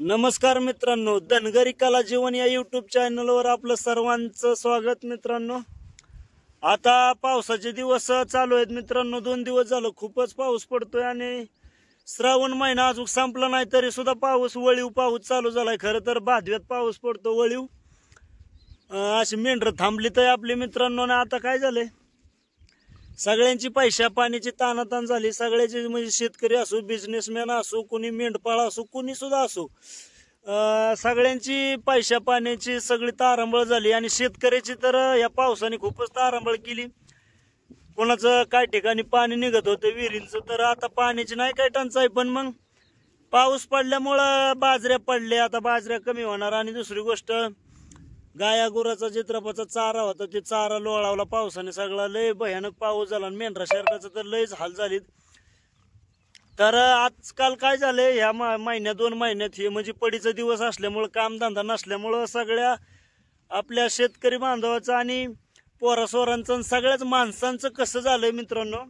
नमस्कार मित्रांनो, धनगरी कला जीवन या यूट्यूब चॅनलवर आपलं सर्वांचं स्वागत मित्रांनो। आता पावसाचे दिवस चालू आहेत मित्रांनो। 2 दिवस झालं खूपच पाऊस पडतोय आणि श्रावण महिना अजून संपला नाही तरी सुद्धा पाऊस वळीव पाऊस चालू झालाय। खरं तर भादव्यात पाऊस पडतो वळीव, अशी मेंढर थांबली तर आपली मित्रांनो। ना आता काय झालंय, सगळ्यांची पैशा पाण्याची तानातान झाली। सगळ्याची म्हणजे शेतकरी असो, बिझनेसमॅन असो, कोणी मेंढपाळ असो, कोणी सुद्धा असो, सगळ्यांची पैशा पाण्याची सगळी तारांबळ झाली आणि शेतकऱ्याची तर या पावसाने खूपच तारांबळ केली। कोणाचं काय ठिकाणी पाणी निघत होतं विहिरींचं, तर आता पाण्याची नाही काय टंचाई, पण मग पाऊस पडल्यामुळं बाजऱ्या पडल्या। आता बाजऱ्या कमी होणार आणि दुसरी गोष्ट, गाया गुराचा चित्रपाचा चारा होता ते चारा लोळावला पावसाने सगळा। लय भयानक पाऊस झाला आणि मेंढरा शर्टाचा तर लयच हाल झालीत। तर आजकाल काय झालंय, ह्या महिन्यात 2 महिन्यात हे म्हणजे पडीचा दिवस असल्यामुळं, कामधंदा नसल्यामुळं सगळ्या आपल्या शेतकरी बांधवाचं आणि पोरासोरांचं सगळ्याच माणसांचं कसं झालंय मित्रांनो,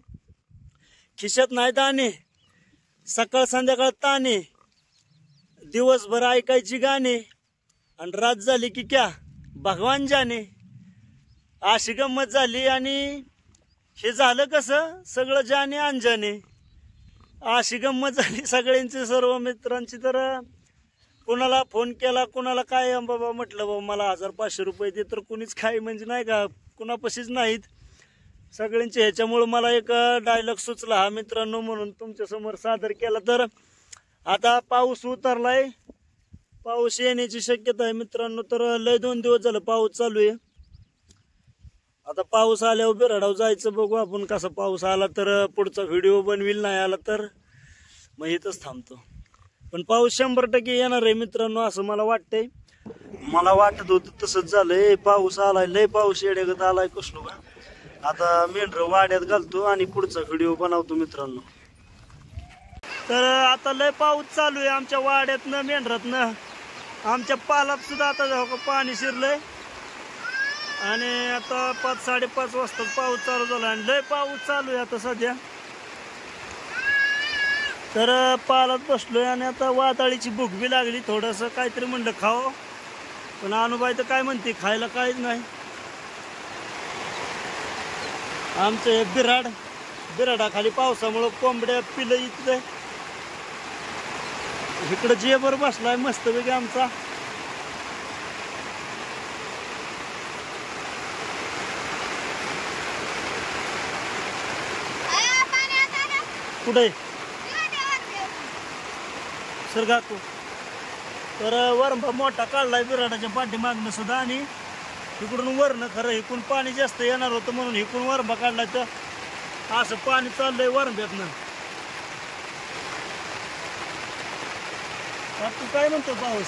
खिशात नाही ताणे, सकाळ संध्याकाळ ताणे, दिवसभर ऐकायची गाणे आणि रात झाली की क्या भगवान जाने, अशी गंमत झाली। आणि हे झालं कसं, सगळं जाने अनजाने, अशी गंमत झाली सगळ्यांची, सर्व मित्रांची। तर कोणाला फोन केला, कोणाला काय बाबा म्हटलं बाबा मला 1500 रुपये दे, तर कुणीच काय म्हणजे नाही का, कुणापाशीच नाहीत सगळ्यांचे। ह्याच्यामुळं मला एक डायलॉग सुचला हा मित्रांनो, म्हणून तुमच्या समोर सादर केला। तर आता पाऊस उतरलाय, पाऊस येण्याची शक्यता आहे मित्रांनो। तर लय 2 दिवस झालं पाऊस चालू आहे। आता पाऊस आल्यावर बिराडाव जायचं, बघू आपण कसा पाऊस आला तर पुढचा व्हिडिओ बनविल, नाही आला तर मग इथंच थांबतो। पण पाऊस 100% येणार आहे मित्रांनो, असं मला वाटतंय। मला वाटत होतं तसंच झालंय, पाऊस आलाय, लय पाऊस येड्यागत आलाय कसलो का। आता मेंढर वाड्यात घालतो आणि पुढचा व्हिडिओ बनवतो मित्रांनो। तर आता लय पाऊस चालू आहे आमच्या वाड्यातनं, मेंढरातनं, आमच्या पालात सुद्धा आता पाणी शिरलंय आणि आता 5-5:30 वाजता पाऊस चालू झाला आणि लय पाऊस चालू आहे आता सध्या। तर पालात बसलोय आणि आता वाताळीची भूक बी लागली, थोडंसं काहीतरी म्हणलं खावं, पण अनुबाई तर काय म्हणते, खायला काहीच नाही। आमचं हे बिराडाखाली पावसामुळं कोंबड्या पिलं इथलं, इकडं जेबर बसलाय मस्तपैकी आमचा। कुठे सरगा तू, तर वरंबा मोठा काढलाय बिराडाच्या पाठीमागनं सुद्धा, आणि इकडून वरनं खरं इकडून पाणी जास्त येणार होतं म्हणून इकडून वरंबा काढलाय, तर असं पाणी चाललंय वरंब्यातनं। तू काय म्हणतो पाऊस?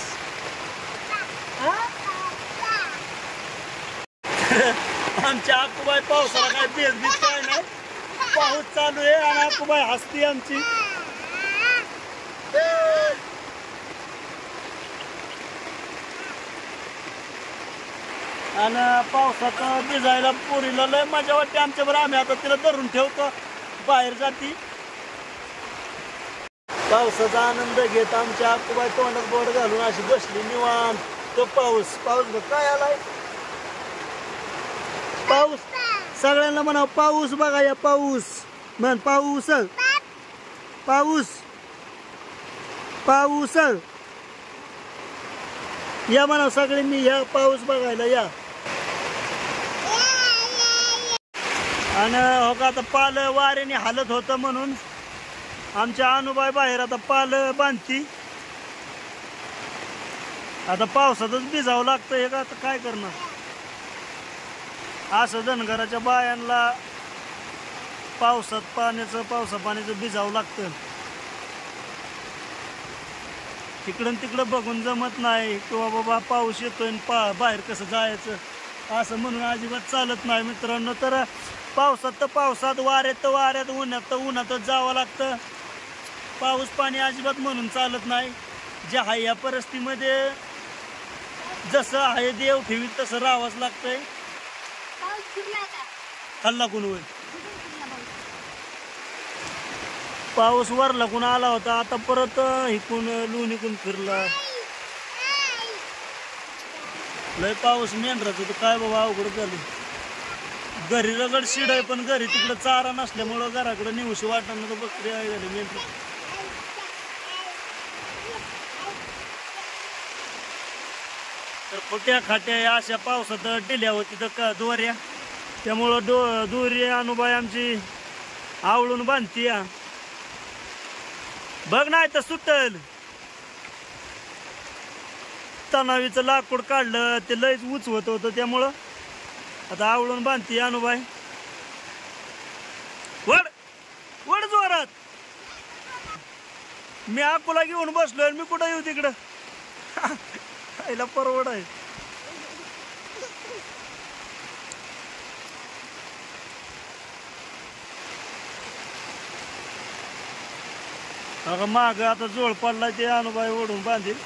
आमच्या आकुबाई पावसाला काय बेसबीस काय नाही, पाऊस चालू आहे आणि आकुबाई हसती आमची। आणि पावसात भिजायला पोरीला लय मजा वाटते आमच्या बरोबर। आम्ही आता तिला धरून ठेवतो, बाहेर जाती, पावसाचा आनंद घेत आमच्या आकुबाई तोंडात बोट घालून अशी बसली निवांत। तो पाऊस बघ काय आलाय, पाऊस सगळ्यांना म्हणाव पाऊस बघा, या पाऊस म्हण, पाऊस पाऊस पाऊस या म्हणाव सगळ्यांनी, या पाऊस बघायला या। आणि हो का आता पाल वाऱ्याने हालत होतं म्हणून आमच्या अनुबाई बाहेर आता पाल बांधती। आता पावसातच भिजावं लागतं, हे का आता काय करणार, असं धनगराच्या बायांना पावसा पाण्याचं भिजावं लागतं। तिकडून तिकडं बघून जमत नाही किंवा बाबा पाऊस येतोय बाहेर कसं जायचं असं म्हणून अजिबात चालत नाही मित्रांनो। तर पावसात वाऱ्यात उन्हात उन्हातच जावं लागतं, पाऊस पाणी अजिबात म्हणून चालत नाही। जे आहे या परिस्थितीमध्ये जसं आहे देव ठेवी तसं राहावंच लागतंय। खाल्ला कोण होय, पाऊस वर लागून आला होता, आता परत इकून लोणीकून फिरला। लय पाऊस मेंढराचं तर काय बाबा अवघड झालं. घरी रगड शिड आहे पण घरी तिकडं चारा नसल्यामुळं घराकडं निवशी वाटणं तर बकरी आहे झाली मेंढर. तर पोट्या खाट्या अशा पावसात डिल्या होती तर दोऱ्या, त्यामुळं दोरी अनुबाई आमची आवळून बांधती या. बघ नाही तर सुटल. तणावीचं लाकूड काढलं ते लयच उचवत होतं त्यामुळं आता आवळून बांधती अनुबाई. वड वड जोरात. मी आकुला घेऊन बसलोय, मी कुठं येऊ तिकडं. खायला परवड आहे. अगं माग आता जोड पडला ते अनुबाई ओढून बांधील.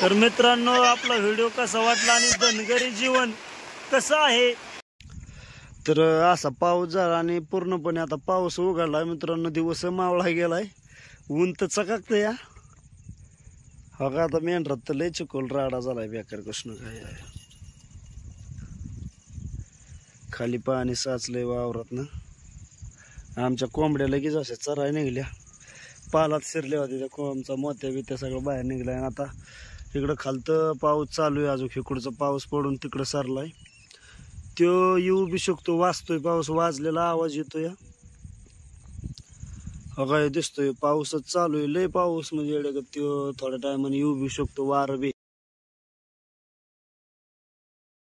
तर मित्रांनो, आपला व्हिडिओ कसा वाटला आणि धनगरी जीवन कसं आहे. तर असा पाऊस झाला आणि पूर्णपणे आता पाऊस उघडलाय मित्रांनो. दिवस मावळा गेलाय, ऊन तर चकाकत या. हा का आता मेंढरात तर लय चिकोल राडा झालाय बेकार कृष्ण. काय खाली पाणी साचलंय वावरात ना. आमच्या कोंबड्या लगेच अशा चराय निघल्या, पालात शिरल्या होत्या त्या कोंबचा मोत्या बित्या सगळं बाहेर निघलाय. आणि आता इकडं खालतं पाऊस चालू आहे अजून. इकडचा पाऊस पडून तिकडं सरलाय. तो येऊ बी शकतो, वाजतोय पाऊस, वाजलेला आवाज येतो या. काय दिसतोय पाऊसच चालू आहे लय पाऊस म्हणजे तो थोड्या टायमाने येऊ बी शकतो, वारं बी.